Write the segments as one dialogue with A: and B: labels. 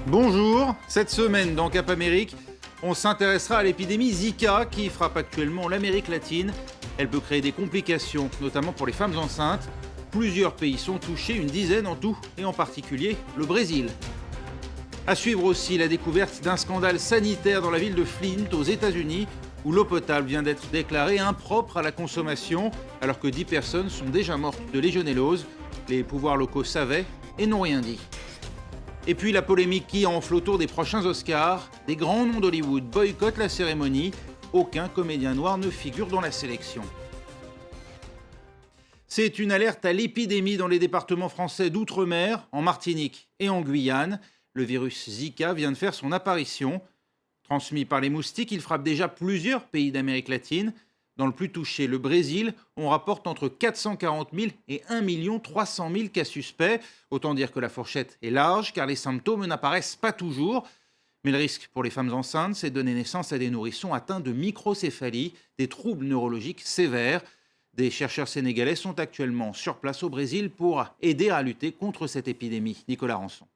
A: Bonjour, cette semaine dans Cap Amérique, on s'intéressera à l'épidémie Zika qui frappe actuellement l'Amérique latine. Elle peut créer des complications, notamment pour les femmes enceintes. Plusieurs pays sont touchés, une dizaine en tout, et en particulier le Brésil. À suivre aussi la découverte d'un scandale sanitaire dans la ville de Flint, aux États-Unis, où l'eau potable vient d'être déclarée impropre à la consommation, alors que 10 personnes sont déjà mortes de légionellose. Les pouvoirs locaux savaient et n'ont rien dit. Et puis la polémique qui enfle autour des prochains Oscars. Des grands noms d'Hollywood boycottent la cérémonie. Aucun comédien noir ne figure dans la sélection. C'est une alerte à l'épidémie dans les départements français d'outre-mer, en Martinique et en Guyane. Le virus Zika vient de faire son apparition. Transmis par les moustiques, il frappe déjà plusieurs pays d'Amérique latine. Dans le plus touché, le Brésil, on rapporte entre 440 000 et 1 300 000 cas suspects. Autant dire que la fourchette est large, car les symptômes n'apparaissent pas toujours. Mais le risque pour les femmes enceintes, c'est de donner naissance à des nourrissons atteints de microcéphalie, des troubles neurologiques sévères. Des chercheurs sénégalais sont actuellement sur place au Brésil pour aider à lutter contre cette épidémie. Nicolas Rançon.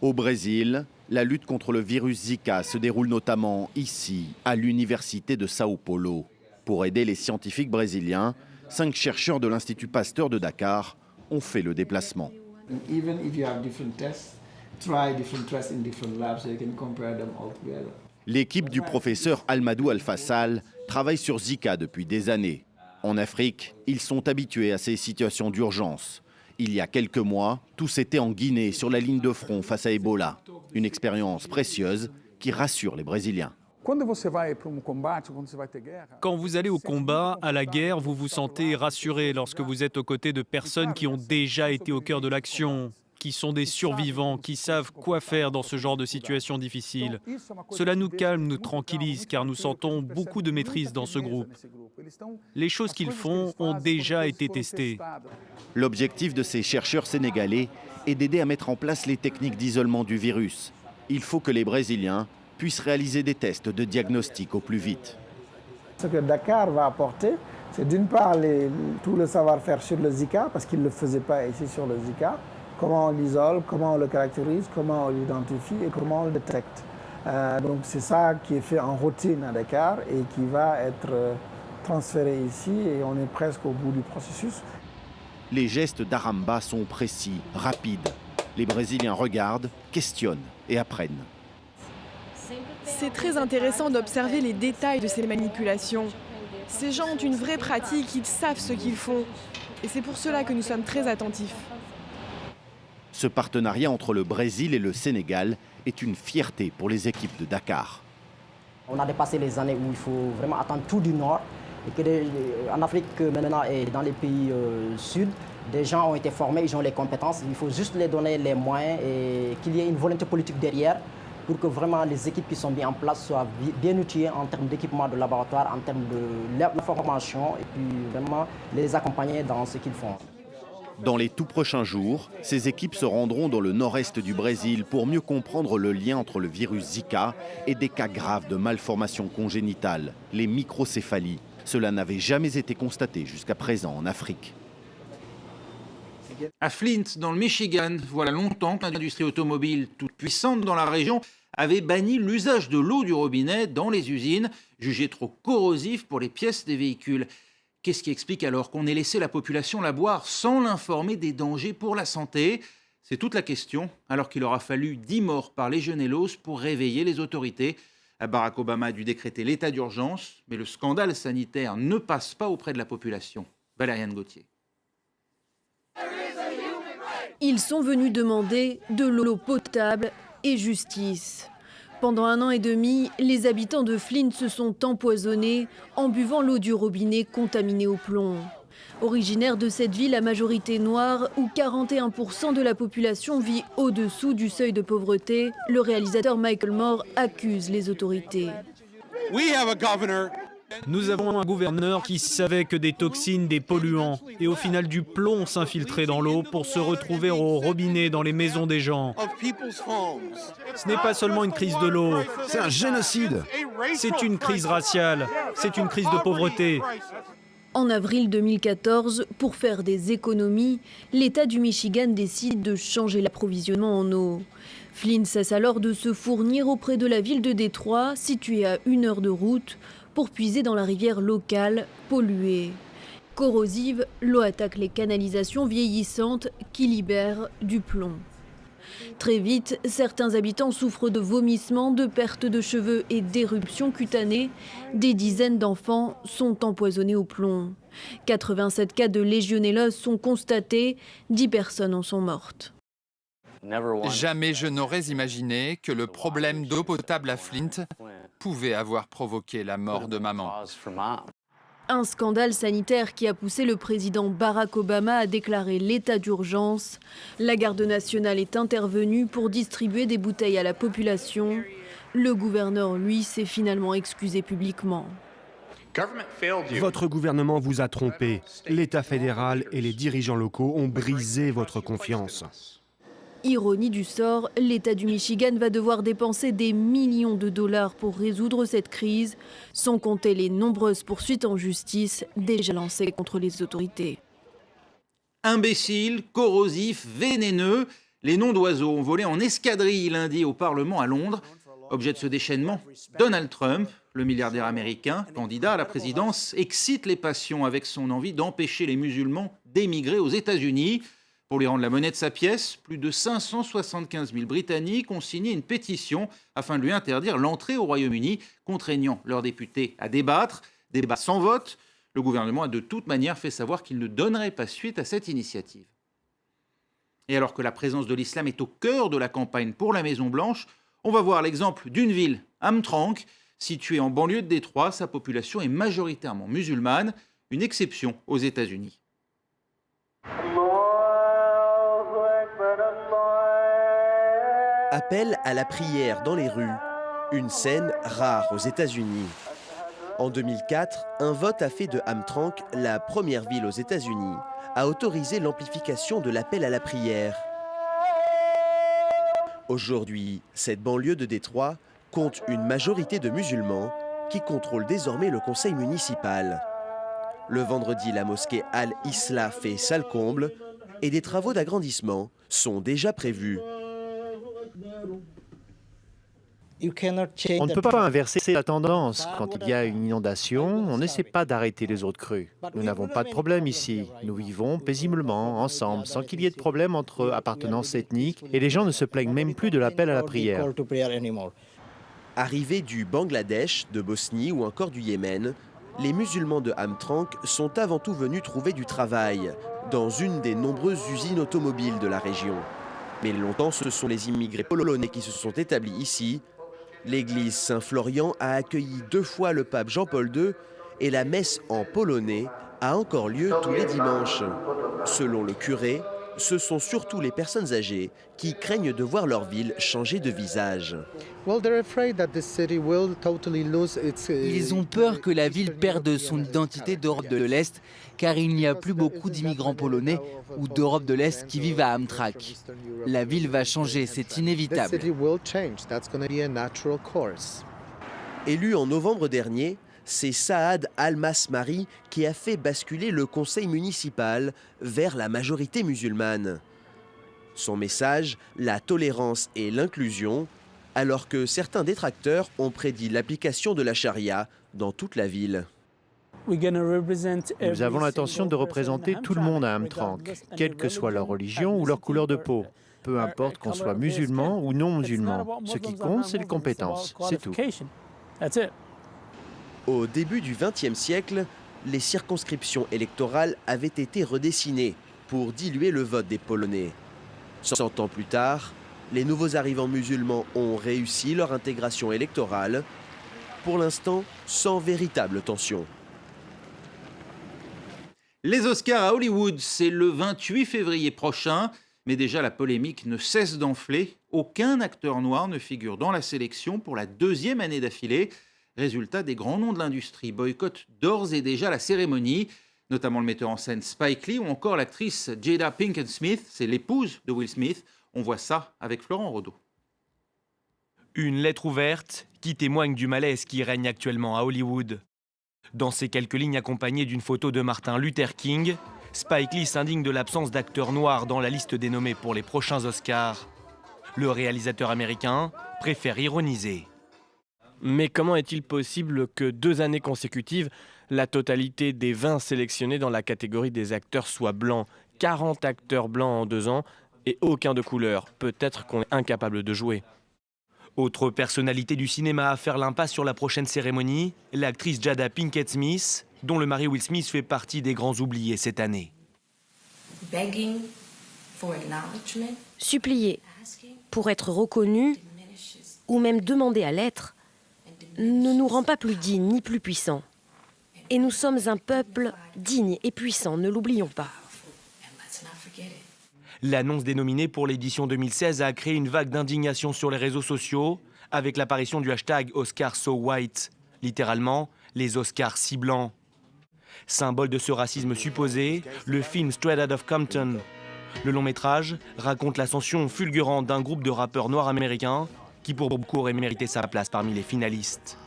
B: Au Brésil, la lutte contre le virus Zika se déroule notamment ici, à l'université de Sao Paulo. Pour aider les scientifiques brésiliens, 5 chercheurs de l'Institut Pasteur de Dakar ont fait le déplacement. L'équipe du professeur Almadou Alfassal travaille sur Zika depuis des années. En Afrique, ils sont habitués à ces situations d'urgence. Il y a quelques mois, tous étaient en Guinée sur la ligne de front face à Ebola. Une expérience précieuse qui rassure les Brésiliens.
C: Quand vous allez au combat, à la guerre, vous vous sentez rassuré lorsque vous êtes aux côtés de personnes qui ont déjà été au cœur de l'action, qui sont des survivants, qui savent quoi faire dans ce genre de situation difficile. Cela nous calme, nous tranquillise, car nous sentons beaucoup de maîtrise dans ce groupe. Les choses qu'ils font ont déjà été testées.
B: L'objectif de ces chercheurs sénégalais est d'aider à mettre en place les techniques d'isolement du virus. Il faut que les Brésiliens puissent réaliser des tests de diagnostic au plus vite.
D: Ce que Dakar va apporter, c'est d'une part tout le savoir-faire sur le Zika, parce qu'il ne le faisait pas ici sur le Zika. Comment on l'isole, comment on le caractérise, comment on l'identifie et comment on le détecte. Donc c'est ça qui est fait en routine à Dakar et qui va être transféré ici et on est presque au bout du processus.
B: Les gestes d'Aramba sont précis, rapides. Les Brésiliens regardent, questionnent et apprennent.
E: C'est très intéressant d'observer les détails de ces manipulations. Ces gens ont une vraie pratique, ils savent ce qu'ils font. Et c'est pour cela que nous sommes très attentifs.
B: Ce partenariat entre le Brésil et le Sénégal est une fierté pour les équipes de Dakar.
F: On a dépassé les années où il faut vraiment attendre tout du Nord. Et qu'en Afrique maintenant et dans les pays sud, des gens ont été formés, ils ont les compétences. Il faut juste les donner les moyens et qu'il y ait une volonté politique derrière pour que vraiment les équipes qui sont mises en place soient bien outillées en termes d'équipement de laboratoire, en termes de formation et puis vraiment les accompagner dans ce qu'ils font.
B: Dans les tout prochains jours, ces équipes se rendront dans le nord-est du Brésil pour mieux comprendre le lien entre le virus Zika et des cas graves de malformations congénitales, les microcéphalies. Cela n'avait jamais été constaté jusqu'à présent en Afrique.
A: À Flint, dans le Michigan, voilà longtemps que l'industrie automobile, toute puissante dans la région, avait banni l'usage de l'eau du robinet dans les usines, jugée trop corrosive pour les pièces des véhicules. Qu'est-ce qui explique alors qu'on ait laissé la population la boire sans l'informer des dangers pour la santé? C'est toute la question, alors qu'il aura fallu 10 morts par légionellose pour réveiller les autorités. Barack Obama a dû décréter l'état d'urgence, mais le scandale sanitaire ne passe pas auprès de la population. Valériane Gauthier.
G: Ils sont venus demander de l'eau potable et justice. Pendant 1 an et demi, les habitants de Flint se sont empoisonnés en buvant l'eau du robinet contaminée au plomb. Originaire de cette ville à majorité noire, où 41% de la population vit au-dessous du seuil de pauvreté, le réalisateur Michael Moore accuse les autorités.
C: Nous avons un gouverneur qui savait que des toxines, des polluants et au final du plomb s'infiltraient dans l'eau pour se retrouver au robinet dans les maisons des gens. Ce n'est pas seulement une crise de l'eau,
H: c'est un génocide.
C: C'est une crise raciale, c'est une crise de pauvreté.
G: En avril 2014, pour faire des économies, l'État du Michigan décide de changer l'approvisionnement en eau. Flint cesse alors de se fournir auprès de la ville de Détroit, située à 1 heure de route, pour puiser dans la rivière locale, polluée. Corrosive, l'eau attaque les canalisations vieillissantes qui libèrent du plomb. Très vite, certains habitants souffrent de vomissements, de pertes de cheveux et d'éruptions cutanées. Des dizaines d'enfants sont empoisonnés au plomb. 87 cas de légionellose sont constatés, 10 personnes en sont mortes.
H: Jamais je n'aurais imaginé que le problème d'eau potable à Flint pouvait avoir provoqué la mort de maman.
G: Un scandale sanitaire qui a poussé le président Barack Obama à déclarer l'état d'urgence. La garde nationale est intervenue pour distribuer des bouteilles à la population. Le gouverneur, lui, s'est finalement excusé publiquement.
I: Votre gouvernement vous a trompé. L'État fédéral et les dirigeants locaux ont brisé votre confiance.
G: Ironie du sort, l'État du Michigan va devoir dépenser des millions de dollars pour résoudre cette crise, sans compter les nombreuses poursuites en justice déjà lancées contre les autorités.
A: Imbécile, corrosif, vénéneux, les noms d'oiseaux ont volé en escadrille lundi au Parlement à Londres. Objet de ce déchaînement, Donald Trump, le milliardaire américain, candidat à la présidence, excite les passions avec son envie d'empêcher les musulmans d'émigrer aux États-Unis. Pour lui rendre la monnaie de sa pièce, plus de 575 000 Britanniques ont signé une pétition afin de lui interdire l'entrée au Royaume-Uni, contraignant leurs députés à débattre. Débat sans vote. Le gouvernement a de toute manière fait savoir qu'il ne donnerait pas suite à cette initiative. Et alors que la présence de l'islam est au cœur de la campagne pour la Maison-Blanche, on va voir l'exemple d'une ville, Hamtramck, située en banlieue de Détroit. Sa population est majoritairement musulmane, une exception aux États-Unis.
J: Appel à la prière dans les rues, une scène rare aux États-Unis. En 2004, un vote a fait de Hamtramck la première ville aux États-Unis à autoriser l'amplification de l'appel à la prière. Aujourd'hui, cette banlieue de Détroit compte une majorité de musulmans qui contrôlent désormais le conseil municipal. Le vendredi, la mosquée Al-Islah fait salle comble et des travaux d'agrandissement sont déjà prévus.
K: On ne peut pas inverser la tendance. Quand il y a une inondation, on n'essaie pas d'arrêter les autres crues. Nous n'avons pas de problème ici. Nous vivons paisiblement, ensemble, sans qu'il y ait de problème entre appartenance ethnique, et les gens ne se plaignent même plus de l'appel à la prière.
J: Arrivés du Bangladesh, de Bosnie ou encore du Yémen, les musulmans de Hamtramck sont avant tout venus trouver du travail dans une des nombreuses usines automobiles de la région. Mais longtemps, ce sont les immigrés polonais qui se sont établis ici. L'église Saint-Florian a accueilli 2 fois le pape Jean-Paul II et la messe en polonais a encore lieu tous les dimanches. Selon le curé, ce sont surtout les personnes âgées qui craignent de voir leur ville changer de visage.
L: Ils ont peur que la ville perde son identité d'Europe de l'Est, car il n'y a plus beaucoup d'immigrants polonais ou d'Europe de l'Est qui vivent à Hamtramck. La ville va changer, c'est inévitable.
J: Élu en novembre dernier, c'est Saad Al-Masmari qui a fait basculer le conseil municipal vers la majorité musulmane. Son message, la tolérance et l'inclusion, alors que certains détracteurs ont prédit l'application de la charia dans toute la ville.
K: Nous avons l'intention de représenter tout le monde à Hamtramck, quelle que soit leur religion ou leur couleur de peau. Peu importe qu'on soit musulman ou non musulman. Ce qui compte, c'est les compétences, c'est tout.
J: Au début du XXe siècle, les circonscriptions électorales avaient été redessinées pour diluer le vote des Polonais. 100 ans plus tard, les nouveaux arrivants musulmans ont réussi leur intégration électorale, pour l'instant sans véritable tension.
A: Les Oscars à Hollywood, c'est le 28 février prochain, mais déjà la polémique ne cesse d'enfler. Aucun acteur noir ne figure dans la sélection pour la 2e année d'affilée. Résultat, des grands noms de l'industrie boycottent d'ores et déjà la cérémonie, notamment le metteur en scène Spike Lee ou encore l'actrice Jada Pinkett Smith, c'est l'épouse de Will Smith. On voit ça avec Florent Rodeau.
C: Une lettre ouverte qui témoigne du malaise qui règne actuellement à Hollywood.
M: Dans ces quelques lignes accompagnées d'une photo de Martin Luther King, Spike Lee s'indigne de l'absence d'acteurs noirs dans la liste des nommés pour les prochains Oscars. Le réalisateur américain préfère ironiser.
N: Mais comment est-il possible que 2 années consécutives, la totalité des 20 sélectionnés dans la catégorie des acteurs soient blancs? 40 acteurs blancs en 2 ans et aucun de couleur. Peut-être qu'on est incapable de jouer.
M: Autre personnalité du cinéma à faire l'impasse sur la prochaine cérémonie, l'actrice Jada Pinkett Smith, dont le mari Will Smith fait partie des grands oubliés cette année.
O: Supplier pour être reconnu, ou même demander à l'être, ne nous rend pas plus dignes ni plus puissants. Et nous sommes un peuple digne et puissant, ne l'oublions pas.
M: L'annonce des nominés pour l'édition 2016 a créé une vague d'indignation sur les réseaux sociaux avec l'apparition du hashtag #OscarsSoWhite, littéralement les Oscars si blancs. Symbole de ce racisme supposé, le film Straight Outta Compton. Le long métrage raconte l'ascension fulgurante d'un groupe de rappeurs noirs américains qui pour beaucoup aurait mérité sa place parmi les finalistes.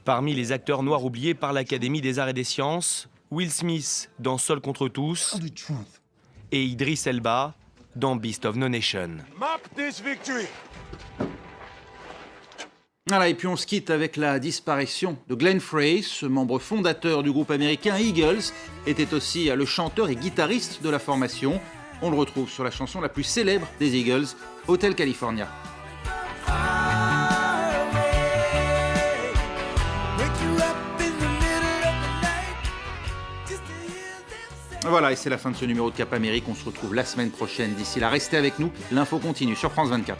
M: Parmi les acteurs noirs oubliés par l'Académie des Arts et des Sciences, Will Smith dans Seul contre tous et Idris Elba dans Beast of No Nation.
A: Voilà, et puis on se quitte avec la disparition de Glenn Frey, ce membre fondateur du groupe américain Eagles, était aussi le chanteur et guitariste de la formation. On le retrouve sur la chanson la plus célèbre des Eagles, Hotel California. Voilà, et c'est la fin de ce numéro de Cap Amérique. On se retrouve la semaine prochaine. D'ici là, restez avec nous. L'info continue sur France 24.